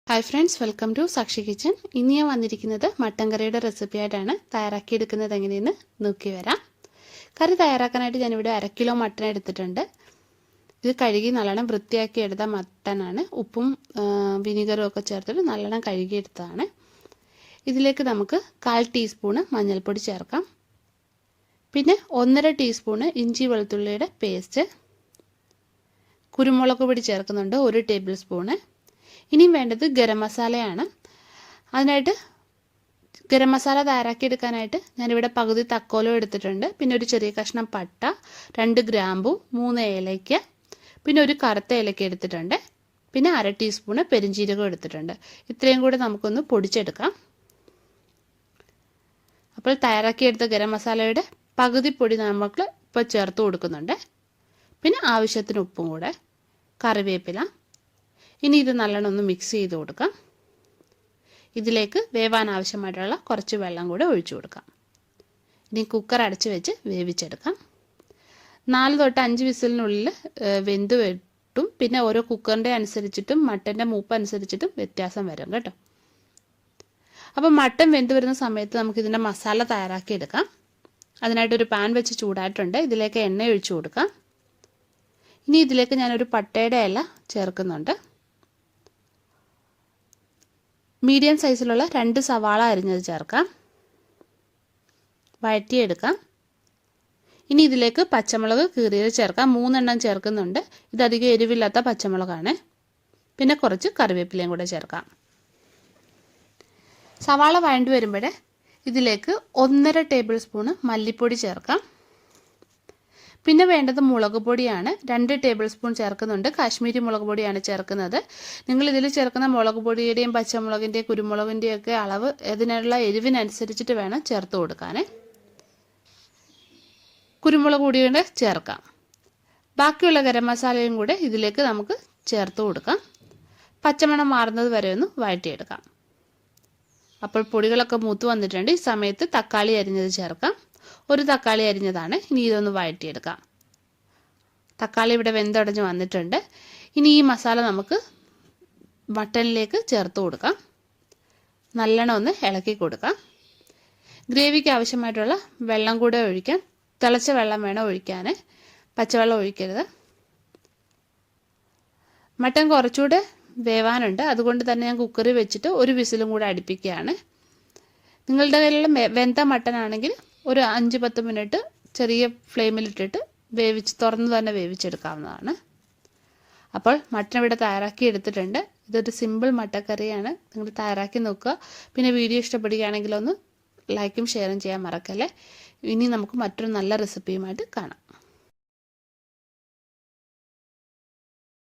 Hi friends, welcome to സാക്ഷി kitchen. ഇനി ഞാൻ വന്നിരിക്കുന്നത് മട്ടൻ കറിയുടെ റെസിപ്പി ആയിട്ടാണ്. തയ്യാറാക്കിയെടുക്കുന്നത് എങ്ങനെയെന്ന് നോക്കി വരാം. കറി തയ്യാറാക്കാനായിട്ട് ഞാനിവിടെ 1 കിലോ മട്ടൻ എടുത്തിട്ടുണ്ട്. ഇത് കഴുകി നല്ലോണം വൃത്തിയാക്കി എടുത്ത മട്ടനാണ്. ഉപ്പും വിനീഗറും ഒക്കെ ചേർത്തിട്ട് നല്ലോണം കഴുകിയെടുത്തതാണ്. ഇതിലേക്ക് നമുക്ക് 1/4 ടീസ്പൂണ് മഞ്ഞൾപ്പൊടി ചേർക്കാം. പിന്നെ 1.5 ടീസ്പൂണ് ഇഞ്ചി വെളുത്തുള്ളിയുടെ പേസ്റ്റ്, കുരുമുളക് പൊടി ചേർക്കുന്നുണ്ട് 1 ടേബിൾ സ്പൂണ്. ഇനിയും വേണ്ടത് ഗരം മസാലയാണ്. അതിനായിട്ട് ഗരം മസാല തയ്യാറാക്കിയെടുക്കാനായിട്ട് ഞാനിവിടെ പകുതി തക്കോലം എടുത്തിട്ടുണ്ട്. പിന്നെ ഒരു ചെറിയ കഷ്ണം പട്ട, 2 ഗ്രാമ്പു, 3 ഏലയ്ക്ക, പിന്നെ ഒരു കറുത്ത ഏലയ്ക്ക എടുത്തിട്ടുണ്ട്. പിന്നെ 1/2 ടീസ്പൂണ് പെരിഞ്ജീരകം എടുത്തിട്ടുണ്ട്. ഇത്രയും കൂടി നമുക്കൊന്ന് പൊടിച്ചെടുക്കാം. അപ്പോൾ തയ്യാറാക്കിയെടുത്ത ഗരം മസാലയുടെ പകുതി പൊടി നമ്മൾ ഇപ്പോൾ ചേർത്ത് കൊടുക്കുന്നുണ്ട്. പിന്നെ ആവശ്യത്തിന് ഉപ്പും കൂടെ, കറിവേപ്പില. ഇനി ഇത് നല്ലോണം ഒന്ന് മിക്സ് ചെയ്ത് കൊടുക്കാം. ഇതിലേക്ക് വേവാൻ ആവശ്യമായിട്ടുള്ള കുറച്ച് വെള്ളം കൂടെ ഒഴിച്ചു കൊടുക്കാം. ഇനി കുക്കർ അടച്ച് വെച്ച് വേവിച്ചെടുക്കാം. 4 തൊട്ട് 5 വിസിലിനുള്ളിൽ വെന്ത് വെട്ടും. പിന്നെ ഓരോ കുക്കറിൻ്റെ അനുസരിച്ചിട്ടും മട്ടൻ്റെ മൂപ്പ് അനുസരിച്ചിട്ടും വ്യത്യാസം വരും കേട്ടോ. അപ്പോൾ മട്ടൻ വെന്ത് വരുന്ന സമയത്ത് നമുക്കിതിൻ്റെ മസാല തയ്യാറാക്കിയെടുക്കാം. അതിനായിട്ടൊരു പാൻ വെച്ച് ചൂടായിട്ടുണ്ട്. ഇതിലേക്ക് എണ്ണ ഒഴിച്ചു കൊടുക്കാം. ഇനി ഇതിലേക്ക് ഞാനൊരു പട്ടയുടെ ഇല ചേർക്കുന്നുണ്ട്. മീഡിയം സൈസിലുള്ള 2 സവാള അരിഞ്ഞത് ചേർക്കാം. വഴറ്റിയെടുക്കാം. ഇനി ഇതിലേക്ക് പച്ചമുളക് കീറിയത് ചേർക്കാം. 3 എണ്ണം ചേർക്കുന്നുണ്ട്. ഇതധികം എരിവില്ലാത്ത പച്ചമുളകാണ്. പിന്നെ കുറച്ച് കറിവേപ്പിലയും കൂടെ ചേർക്കാം. സവാള വഴണ്ടി വരുമ്പോഴേ ഇതിലേക്ക് 1.5 ടേബിൾ സ്പൂണ് മല്ലിപ്പൊടി ചേർക്കാം. പിന്നെ വേണ്ടത് മുളക് പൊടിയാണ്. 2 ടേബിൾ സ്പൂൺ ചേർക്കുന്നുണ്ട്. കാശ്മീരി മുളക് പൊടിയാണ് ചേർക്കുന്നത്. നിങ്ങൾ ഇതിൽ ചേർക്കുന്ന മുളക് പൊടിയുടെയും പച്ചമുളകിൻ്റെയും കുരുമുളകിൻ്റെയും ഒക്കെ അളവ് ഇതിനുള്ള എരിവിനനുസരിച്ചിട്ട് വേണം ചേർത്ത് കൊടുക്കാൻ. കുരുമുളക് പൊടിയുടെ ചേർക്കാം. ബാക്കിയുള്ള ഗരം മസാലയും കൂടെ ഇതിലേക്ക് നമുക്ക് ചേർത്ത് കൊടുക്കാം. പച്ചമണം മാറുന്നത് വരെ ഒന്ന് വഴറ്റിയെടുക്കാം. അപ്പോൾ പൊടികളൊക്കെ മൂത്ത് വന്നിട്ടുണ്ട്. ഈ സമയത്ത് തക്കാളി അരിഞ്ഞത് ചേർക്കാം. 1 തക്കാളി അരിഞ്ഞതാണ്. ഇനി ഇതൊന്ന് വഴറ്റിയെടുക്കാം. തക്കാളി ഇവിടെ വെന്തുടഞ്ഞ് വന്നിട്ടുണ്ട്. ഇനി ഈ മസാല നമുക്ക് മട്ടനിലേക്ക് ചേർത്ത് കൊടുക്കാം. നല്ലോണം ഒന്ന് ഇളക്കി കൊടുക്കാം. ഗ്രേവിക്ക് ആവശ്യമായിട്ടുള്ള വെള്ളം കൂടെ ഒഴിക്കാം. തിളച്ച വെള്ളം വേണം ഒഴിക്കാൻ, പച്ചവെള്ളം ഒഴിക്കരുത്. മട്ടൻ കുറച്ചുകൂടെ വേവാനുണ്ട്. അതുകൊണ്ട് തന്നെ ഞാൻ കുക്കറിൽ വെച്ചിട്ട് 1 വിസിലും കൂടെ അടുപ്പിക്കുകയാണ്. നിങ്ങളുടെ കയ്യിലുള്ള വെന്ത മട്ടൻ ആണെങ്കിൽ ഒരു 5-10 മിനിറ്റ് ചെറിയ ഫ്ലെയിമിലിട്ടിട്ട് തുറന്ന് തന്നെ വേവിച്ചെടുക്കാവുന്നതാണ്. അപ്പോൾ മട്ടൻ ഇവിടെ തയ്യാറാക്കി എടുത്തിട്ടുണ്ട്. ഇതൊരു സിമ്പിൾ മട്ടക്കറിയാണ്. നിങ്ങൾ തയ്യാറാക്കി നോക്കുക. പിന്നെ വീഡിയോ ഇഷ്ടപ്പെടുകയാണെങ്കിൽ ഒന്ന് ലൈക്കും ഷെയറും ചെയ്യാൻ മറക്കല്ലേ. ഇനി നമുക്ക് മറ്റൊരു നല്ല റെസിപ്പിയുമായിട്ട് കാണാം.